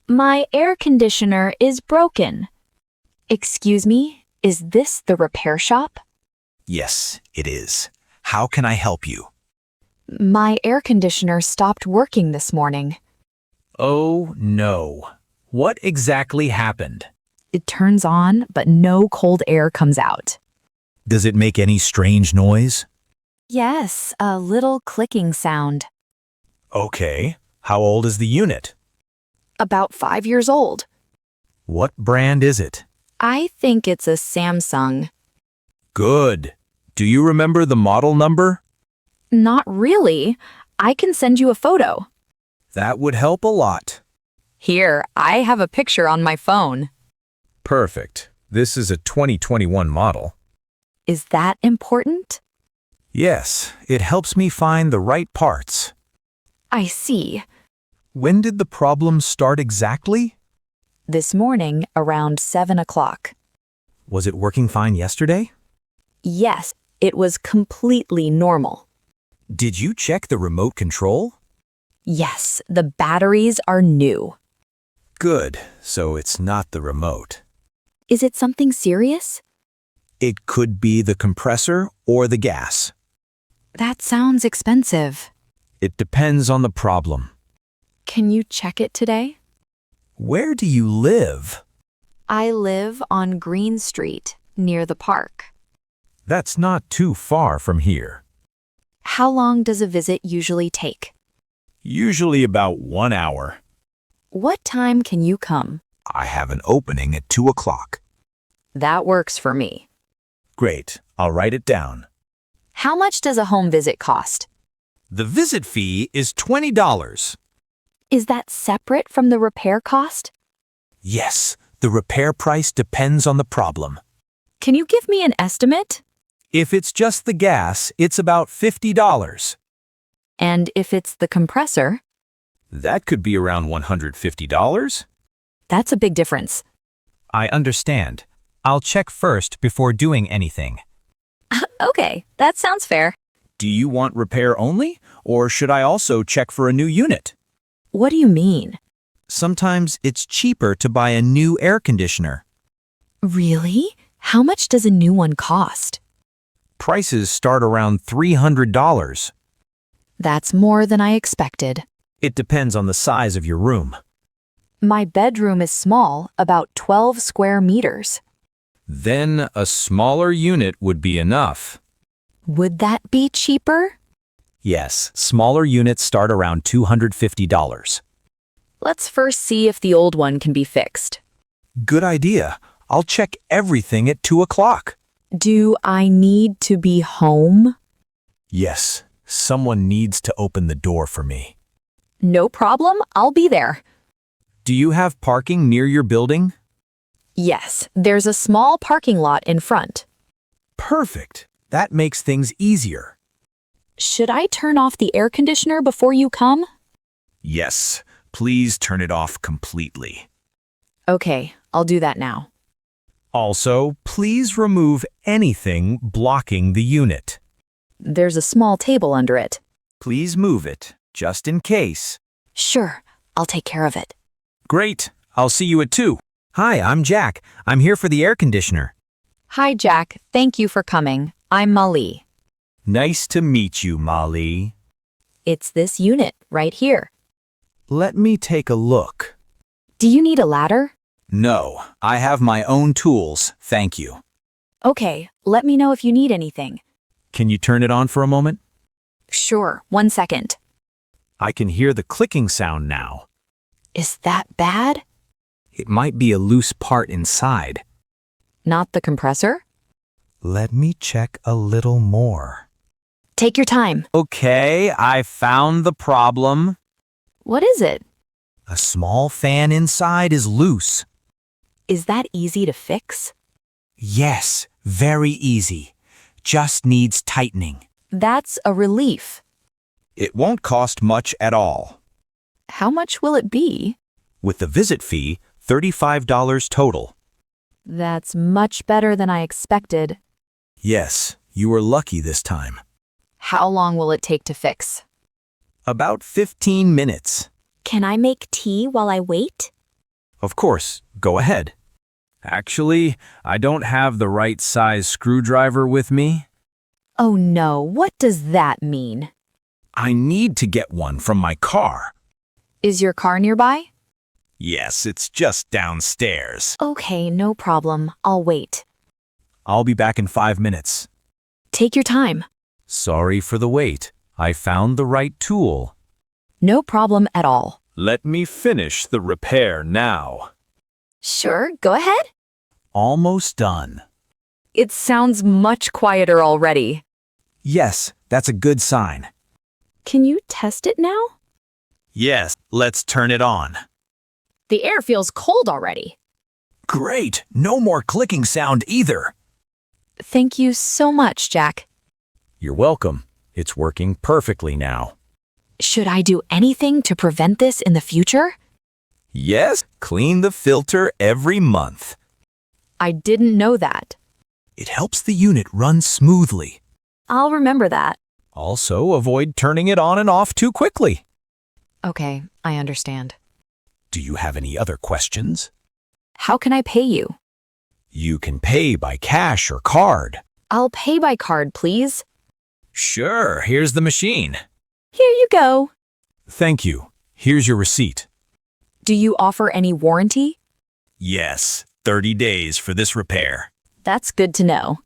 My air conditioner is broken. Excuse me, is this the repair shop? Yes, it is. How can I help you? My air conditioner stopped working this morning. Oh, no. What exactly happened? It turns on, but no cold air comes out. Does it make any strange noise? Yes, a little clicking sound. Okay. How old is the unit? About 5 years old. What brand is it? I think it's a Samsung. Good. Do you remember the model number? Not really. I can send you a photo. That would help a lot. Here, I have a picture on my phone. Perfect. This is a 2021 model. Is that important? Yes, it helps me find the right parts. I see. When did the problem start exactly? This morning, around 7 o'clock. Was it working fine yesterday? Yes, it was completely normal. Did you check the remote control? Yes, the batteries are new. Good, so it's not the remote. Is it something serious? It could be the compressor or the gas. That sounds expensive. It depends on the problem. Can you check it today? Where do you live? I live on Green Street, near the park. That's not too far from here. How long does a visit usually take? Usually about 1 hour. What time can you come? I have an opening at 2 o'clock. That works for me. Great, I'll write it down. How much does a home visit cost? The visit fee is $20. Is that separate from the repair cost? Yes, the repair price depends on the problem. Can you give me an estimate? If it's just the gas, it's about $50. And if it's the compressor? That could be around $150. That's a big difference. I understand. I'll check first before doing anything. Okay, that sounds fair. Do you want repair only, or should I also check for a new unit? What do you mean? Sometimes it's cheaper to buy a new air conditioner. Really? How much does a new one cost? Prices start around $300. That's more than I expected. It depends on the size of your room. My bedroom is small, about 12 square meters. Then a smaller unit would be enough. Would that be cheaper? Yes, smaller units start around $250. Let's first see if the old one can be fixed. Good idea. I'll check everything at 2 o'clock. Do I need to be home? Yes, someone needs to open the door for me. No problem, I'll be there. Do you have parking near your building? Yes, there's a small parking lot in front. Perfect. That makes things easier. Should I turn off the air conditioner before you come? Yes, please turn it off completely. Okay, I'll do that now. Also, please remove anything blocking the unit. There's a small table under it. Please move it, just in case. Sure, I'll take care of it. Great. I'll see you at 2. Hi, I'm Jack. I'm here for the air conditioner. Hi, Jack. Thank you for coming. I'm Mali. Nice to meet you, Molly. It's this unit right here. Let me take a look. Do you need a ladder? No, I have my own tools, thank you. Okay, let me know if you need anything. Can you turn it on for a moment? Sure, 1 second. I can hear the clicking sound now. Is that bad? It might be a loose part inside. Not the compressor? Let me check a little more. Take your time. Okay, I found the problem. What is it? A small fan inside is loose. Is that easy to fix? Yes, very easy. Just needs tightening. That's a relief. It won't cost much at all. How much will it be? With the visit fee, $35 total. That's much better than I expected. Yes, you were lucky this time. How long will it take to fix? About 15 minutes. Can I make tea while I wait? Of course, go ahead. Actually, I don't have the right size screwdriver with me. Oh no, what does that mean? I need to get one from my car. Is your car nearby? Yes, it's just downstairs. Okay, no problem. I'll wait. I'll be back in 5 minutes. Take your time. Sorry for the wait. I found the right tool. No problem at all. Let me finish the repair now. Sure, go ahead. Almost done. It sounds much quieter already. Yes, that's a good sign. Can you test it now? Yes, let's turn it on. The air feels cold already. Great, no more clicking sound either. Thank you so much, Jack. You're welcome. It's working perfectly now. Should I do anything to prevent this in the future? Yes, clean the filter every month. I didn't know that. It helps the unit run smoothly. I'll remember that. Also, avoid turning it on and off too quickly. Okay, I understand. Do you have any other questions? How can I pay you? You can pay by cash or card. I'll pay by card, please. Sure, here's the machine. Here you go. Thank you. Here's your receipt. Do you offer any warranty? Yes, 30 days for this repair. That's good to know.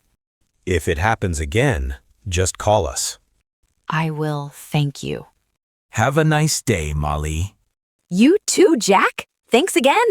If it happens again, just call us. I will thank you. Have a nice day, Molly. You too, Jack. Thanks again.